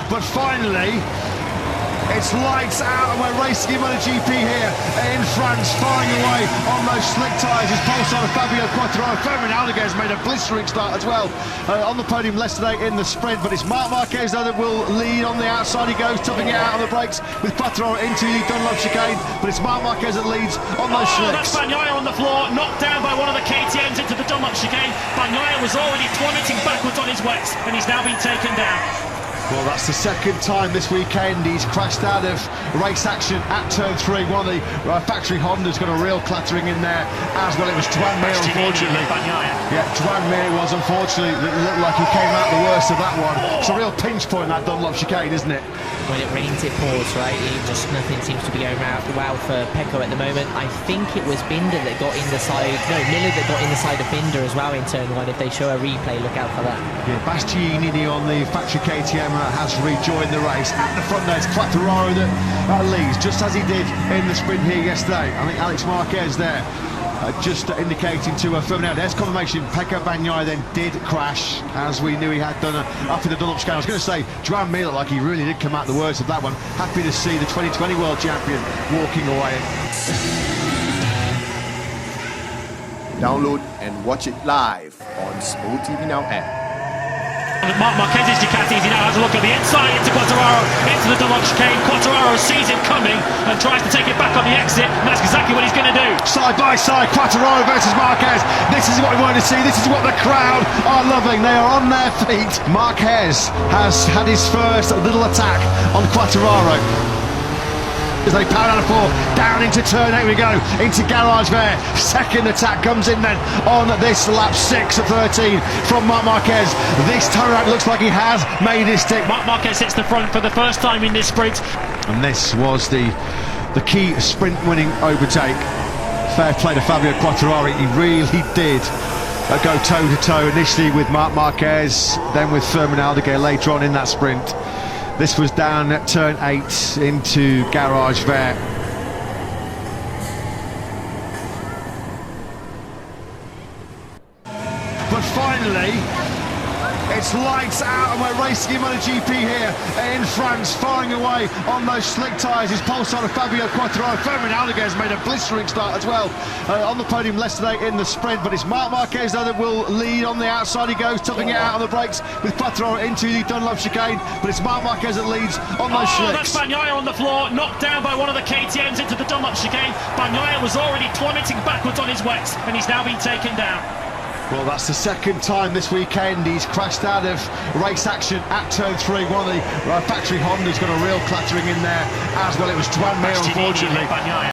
but finally it's lights out and we're racing in MotoGP here in France, firing away on those slick tyres. His pole starter Fabio Quartararo. Aldeguer has made a blistering start as well on the podium yesterday in the sprint, but it's Marc Marquez though that will lead on the outside. He goes, toughing it out on the brakes with Quartararo into the Dunlop chicane, but it's Marc Marquez that leads on those slicks. That's Bagnaia on the floor, knocked down by one of the KTMs into the Dunlop chicane. Bagnaia was already plummeting backwards on his wets, and he's now been taken down. Well, that's the second time this weekend he's crashed out of race action at turn 3. One of the factory Hondas got a real clattering in there as well. It was Joan Mir, unfortunately. Yeah, Joan Mir was, unfortunately, it looked like he came out the worst of that one. It's a real pinch point, that Dunlop chicane, isn't it? When it rains, it pours, right? Nothing seems to be going well for Pecco at the moment. I think it was Binder that got in the side, no, Miller that got in the side of Binder as well in turn 1. If they show a replay, look out for that. Yeah, Bastianini on the factory KTM has rejoined the race. At the front there, it's Quartararo that leads, just as he did in the sprint here yesterday. I think Alex Marquez there just indicating to Firmino. There's confirmation. Pecco Bagnaia then did crash, as we knew he had done up in the Dunlop chicane. I was going to say, Joan Mir looked like he really did come out the worst of that one. Happy to see the 2020 world champion walking away. Download and watch it live on Smooth TV Now app. Marc Marquez's Ducatis, he now has a look at the inside into Quartararo, into the Dunlop chicane. Quartararo sees him coming and tries to take it back on the exit, and that's exactly what he's going to do. Side by side, Quartararo versus Marquez. This is what we wanted to see. This is what the crowd are loving. They are on their feet. Marquez has had his first little attack on Quartararo as they power down the floor, down into turn 8 we go, into Garage there. Second attack comes in then on this lap 6 of 13 from Marc Marquez. This time around looks like he has made his stick. Marc Marquez hits the front for the first time in this sprint. And this was the key sprint winning overtake. Fair play to Fabio Quartararo, he really did go toe to toe initially with Marc Marquez, then with Aldeguer later on in that sprint. This was down at turn 8 into Garage there. But finally, it's lights out and we're racing in MotoGP here in France, firing away on those slick tyres. His pole starter Fabio Quartararo. Aldeguer has made a blistering start as well on the podium yesterday in the sprint, but it's Marc Marquez though that will lead on the outside. He goes, toughing it out on the brakes with Quartararo into the Dunlop chicane, but it's Marc Marquez that leads on those slicks. That's Bagnaia on the floor, knocked down by one of the KTMs into the Dunlop chicane. Bagnaia was already plummeting backwards on his wets, and he's now been taken down. Well, that's the second time this weekend he's crashed out of race action at turn 3. One of the factory Hondas got a real clattering in there as well. It was Joan Mir, unfortunately.